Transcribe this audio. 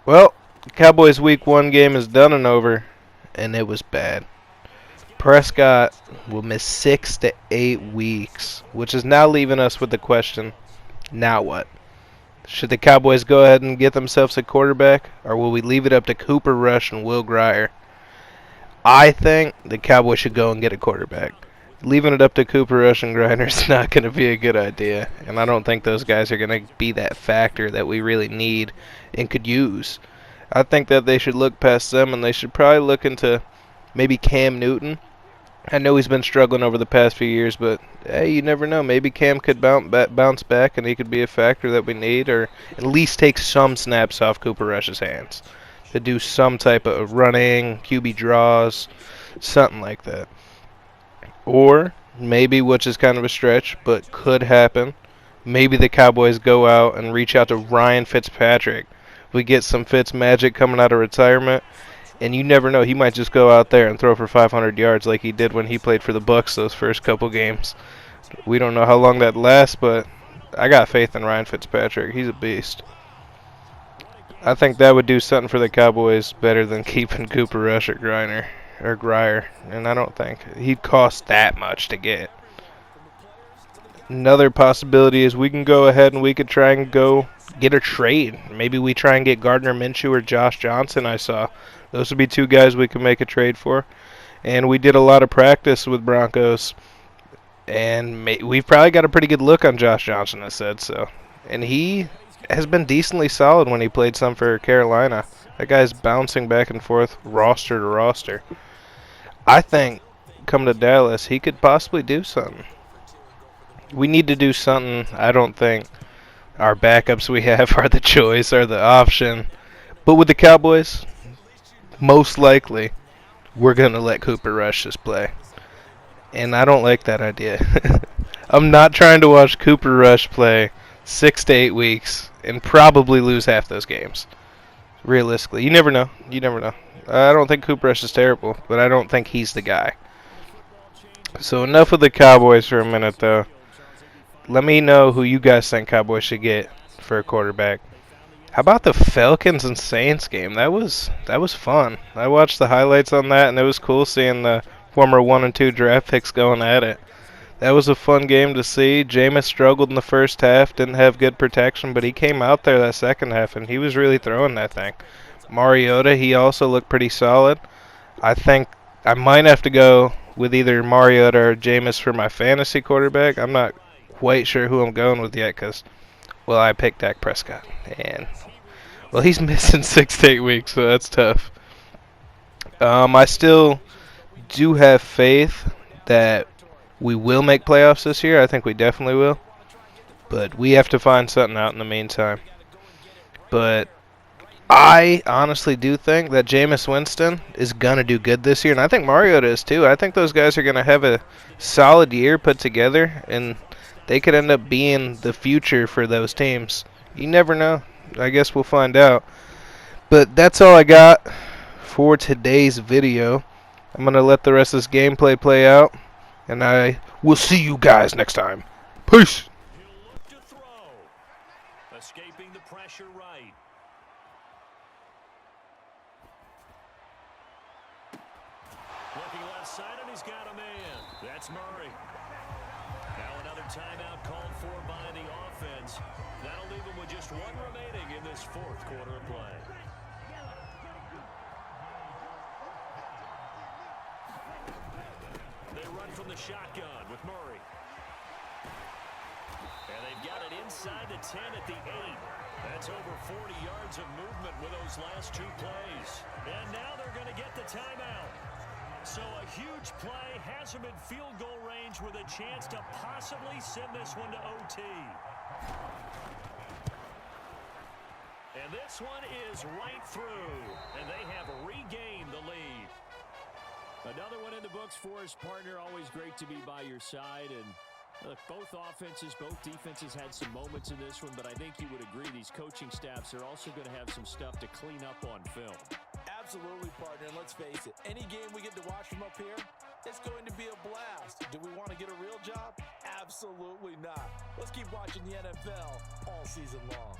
Well, Cowboys Week 1 game is done and over, and it was bad. Prescott will miss 6 to 8 weeks, which is now leaving us with the question, now what? Should the Cowboys go ahead and get themselves a quarterback, or will we leave it up to Cooper Rush and Will Grier? I think the Cowboys should go and get a quarterback. Leaving it up to Cooper Rush and Griner is not going to be a good idea, and I don't think those guys are going to be that factor that we really need and could use. I think that they should look past them, and they should probably look into maybe Cam Newton. I know he's been struggling over the past few years, but hey, you never know. Maybe Cam could bounce back, and he could be a factor that we need, or at least take some snaps off Cooper Rush's hands to do some type of running, QB draws, something like that. Or maybe, which is kind of a stretch, but could happen, maybe the Cowboys go out and reach out to Ryan Fitzpatrick. We get some Fitz magic coming out of retirement, and you never know. He might just go out there and throw for 500 yards like he did when he played for the Bucs those first couple games. We don't know how long that lasts, but I got faith in Ryan Fitzpatrick. He's a beast. I think that would do something for the Cowboys better than keeping Cooper Rush or Grier, and I don't think he'd cost that much to get. Another possibility is we can go ahead and we could try and go get a trade. Maybe we try and get Gardner Minshew or Josh Johnson. I saw those would be two guys we could make a trade for. And we did a lot of practice with Broncos, and we've probably got a pretty good look on Josh Johnson. I said so, and he has been decently solid when he played some for Carolina. That guy's bouncing back and forth roster to roster. I think coming to Dallas, he could possibly do something. We need to do something. I don't think our backups we have are the choice or the option. But with the Cowboys, most likely, we're going to let Cooper Rush just play. And I don't like that idea. I'm not trying to watch Cooper Rush play 6 to 8 weeks and probably lose half those games. Realistically. You never know. You never know. I don't think Cooper Rush is terrible, but I don't think he's the guy. So enough of the Cowboys for a minute, though. Let me know who you guys think Cowboys should get for a quarterback. How about the Falcons and Saints game? That was fun. I watched the highlights on that, and it was cool seeing the former 1 and 2 draft picks going at it. That was a fun game to see. Jameis struggled in the first half, didn't have good protection, but he came out there that second half, and he was really throwing that thing. Mariota, he also looked pretty solid. I think I might have to go with either Mariota or Jameis for my fantasy quarterback. I'm not quite sure who I'm going with yet because, well, I picked Dak Prescott. And, well, he's missing 6 to 8 weeks, so that's tough. I still do have faith that we will make playoffs this year. I think we definitely will. But we have to find something out in the meantime. But I honestly do think that Jameis Winston is going to do good this year, and I think Mariota is too. I think those guys are going to have a solid year put together, and they could end up being the future for those teams. You never know. I guess we'll find out. But that's all I got for today's video. I'm going to let the rest of this gameplay play out, and I will see you guys next time. Peace! Escaping the pressure right. Looking left side, and he's got a man. That's Murray. Now another timeout called for by the offense. That'll leave him with just 1 remaining in this 4th quarter of play. They run from the shotgun with Murray. And they've got it inside the 10 at the 8. That's over 40 yards of movement with those last 2 plays. And now they're going to get the timeout. So a huge play has them in field goal range with a chance to possibly send this one to OT. And this one is right through. And they have regained the lead. Another one in the books for his partner. Always great to be by your side. And look, both offenses, both defenses had some moments in this one, but I think you would agree these coaching staffs are also going to have some stuff to clean up on film. Absolutely, partner, and let's face it, any game we get to watch from up here, it's going to be a blast. Do we want to get a real job? Absolutely not. Let's keep watching the NFL all season long.